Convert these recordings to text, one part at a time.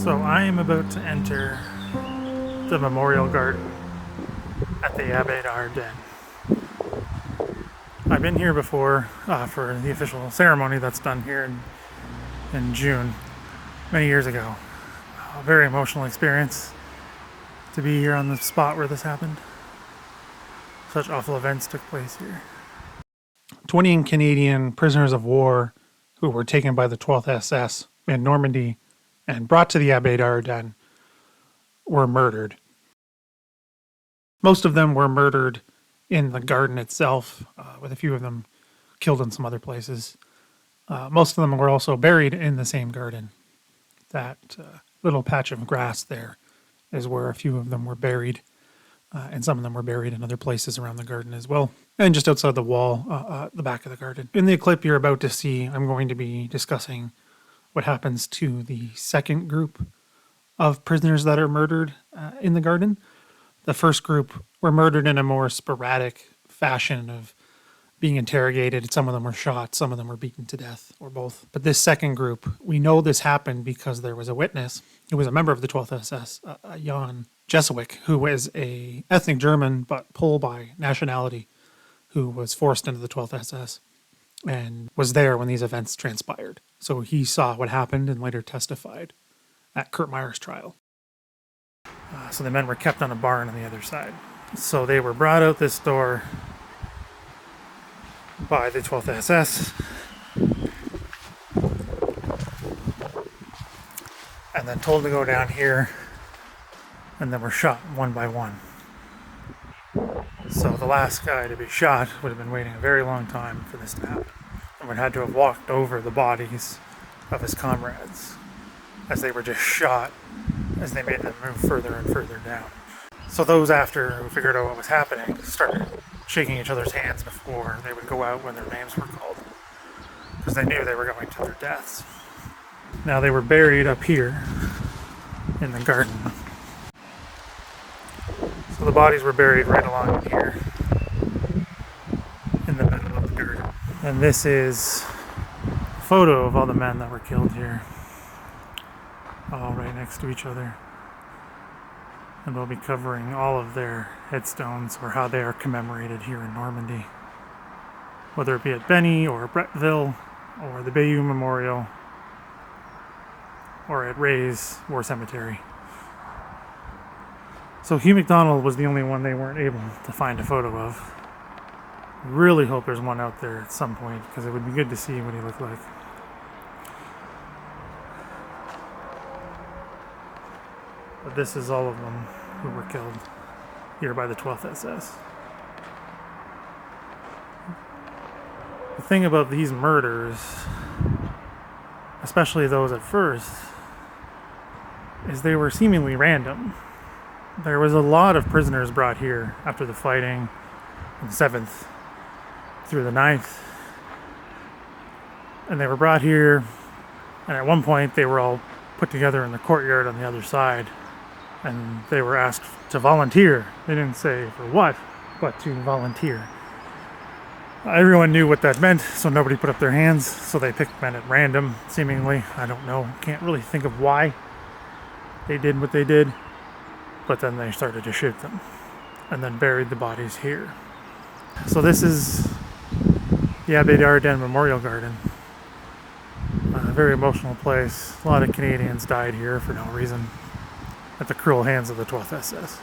So I am about to enter the memorial garden at the Abbaye Ardenne. I've been here before for the official ceremony that's done here in June, many years ago. A very emotional experience to be here on the spot where this happened. Such awful events took place here. 20 Canadian prisoners of war who were taken by the 12th SS in Normandy and brought to the Abbaye Ardenne were murdered. Most of them were murdered in the garden itself, with a few of them killed in some other places. Most of them were also buried in the same garden. That little patch of grass there is where a few of them were buried, and some of them were buried in other places around the garden as well, and just outside the wall, the back of the garden. In the clip you're about to see, I'm going to be discussing what happens to the second group of prisoners that are murdered in the garden. The first group were murdered in a more sporadic fashion of being interrogated. Some of them were shot, some of them were beaten to death, or both. But this second group, we know this happened because there was a witness who was a member of the 12th SS, Jan Jesuik, who was a ethnic German but Pole by nationality, who was forced into the 12th SS and was there when these events transpired. So he saw what happened and later testified at Kurt Meyer's trial. So the men were kept on a barn on the other side. So they were brought out this door by the 12th SS and then told to go down here, and then were shot one by one. So the last guy to be shot would have been waiting a very long time for this to happen, and would have had to have walked over the bodies of his comrades as they were just shot as they made them move further and further down. So those after who figured out what was happening started shaking each other's hands before they would go out when their names were called, because they knew they were going to their deaths. Now they were buried up here in the garden. So the bodies were buried right along here in the middle of the garden. And this is a photo of all the men that were killed here, all right next to each other. And we'll be covering all of their headstones, or how they are commemorated here in Normandy, whether it be at Benny or Bretteville or the Bayou Memorial or at Ray's War Cemetery. So Hugh MacDonald was the only one they weren't able to find a photo of. Really hope there's one out there at some point, because it would be good to see what he looked like. But this is all of them who were killed here by the 12th SS. The thing about these murders, especially those at first, is they were seemingly random. There was a lot of prisoners brought here after the fighting on the 7th through the 9th. And they were brought here, and at one point they were all put together in the courtyard on the other side, and they were asked to volunteer. They didn't say for what, but to volunteer. Everyone knew what that meant, so nobody put up their hands, so they picked men at random, seemingly. I don't know, can't really think of why they did what they did, but then they started to shoot them, and then buried the bodies here. So this is the Abbaye Ardenne Memorial Garden. A very emotional place. A lot of Canadians died here for no reason, at the cruel hands of the 12th SS.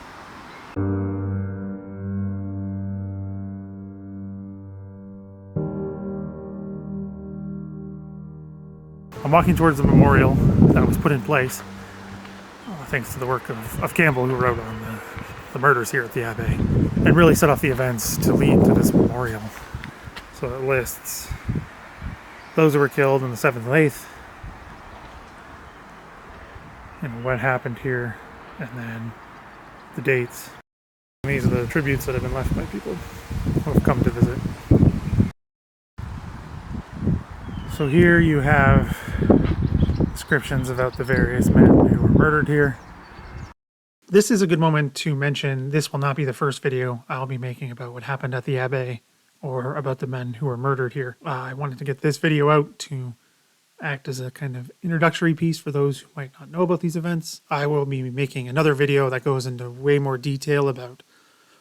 I'm walking towards the memorial that was put in place thanks to the work of Campbell, who wrote on the murders here at the Abbaye, and really set off the events to lead to this memorial. So it lists those who were killed in the 7th and 8th, and what happened here, and then the dates. And these are the tributes that have been left by people who have come to visit. So here you have descriptions about the various men who were murdered here. This is a good moment to mention this will not be the first video I'll be making about what happened at the Abbaye or about the men who were murdered here. I wanted to get this video out to act as a kind of introductory piece for those who might not know about these events. I will be making another video that goes into way more detail about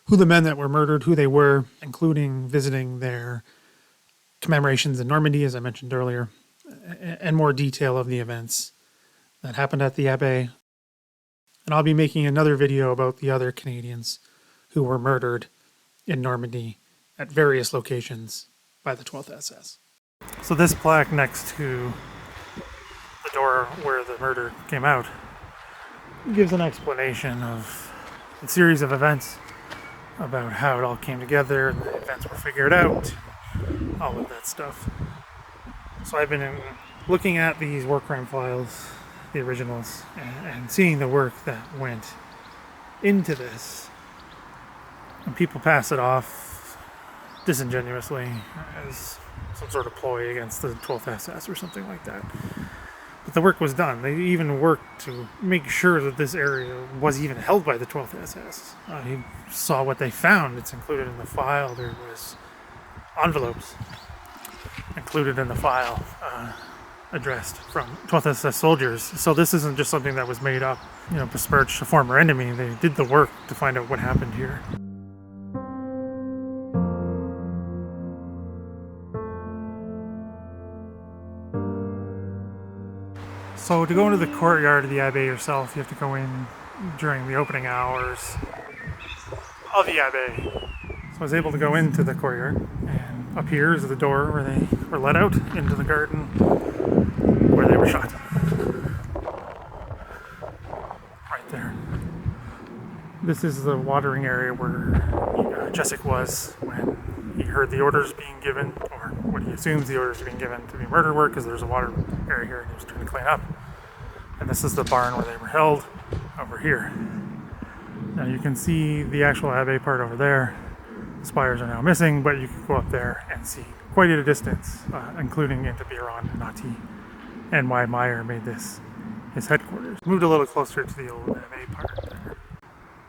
who the men that were murdered, who they were, including visiting their commemorations in Normandy, as I mentioned earlier, and more detail of the events that happened at the Abbaye. And I'll be making another video about the other Canadians who were murdered in Normandy at various locations by the 12th SS. So this plaque next to the door where the murder came out gives an explanation of a series of events about how it all came together and the events were figured out, all of that stuff. So I've been looking at these war crime files, the originals, and seeing the work that went into this. And people pass it off disingenuously as some sort of ploy against the 12th SS or something like that. But the work was done. They even worked to make sure that this area was even held by the 12th SS. You saw what they found. It's included in the file. There was envelopes included in the file addressed from 12th SS soldiers. So this isn't just something that was made up, besmirch a former enemy. They did the work to find out what happened here. So to go into the courtyard of the Abbaye yourself, you have to go in during the opening hours of the Abbaye. So I was able to go into the courtyard, and up here is the door where they were let out into the garden where they were shot. Right there. This is the watering area where Jessic was when he heard the orders being given, or what he assumes the orders are being given to be murder work, because there's a water area here and he was trying to clean up. And this is the barn where they were held over here. Now you can see the actual Abbaye part over there. The spires are now missing, but you can go up there and see quite at a distance, including into Biron and Nati, and why Meyer made this his headquarters. Moved a little closer to the old Abbaye part there.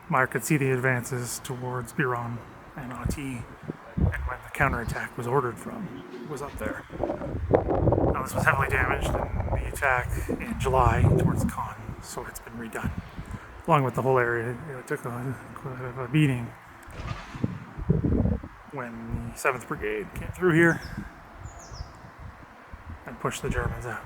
Meyer could see the advances towards Biron and Nati, and when the counterattack was ordered from, it was up there. Now this was heavily damaged in the attack in July towards Caen, so it's been redone. Along with the whole area, it took quite a beating when the 7th Brigade came through here and pushed the Germans out.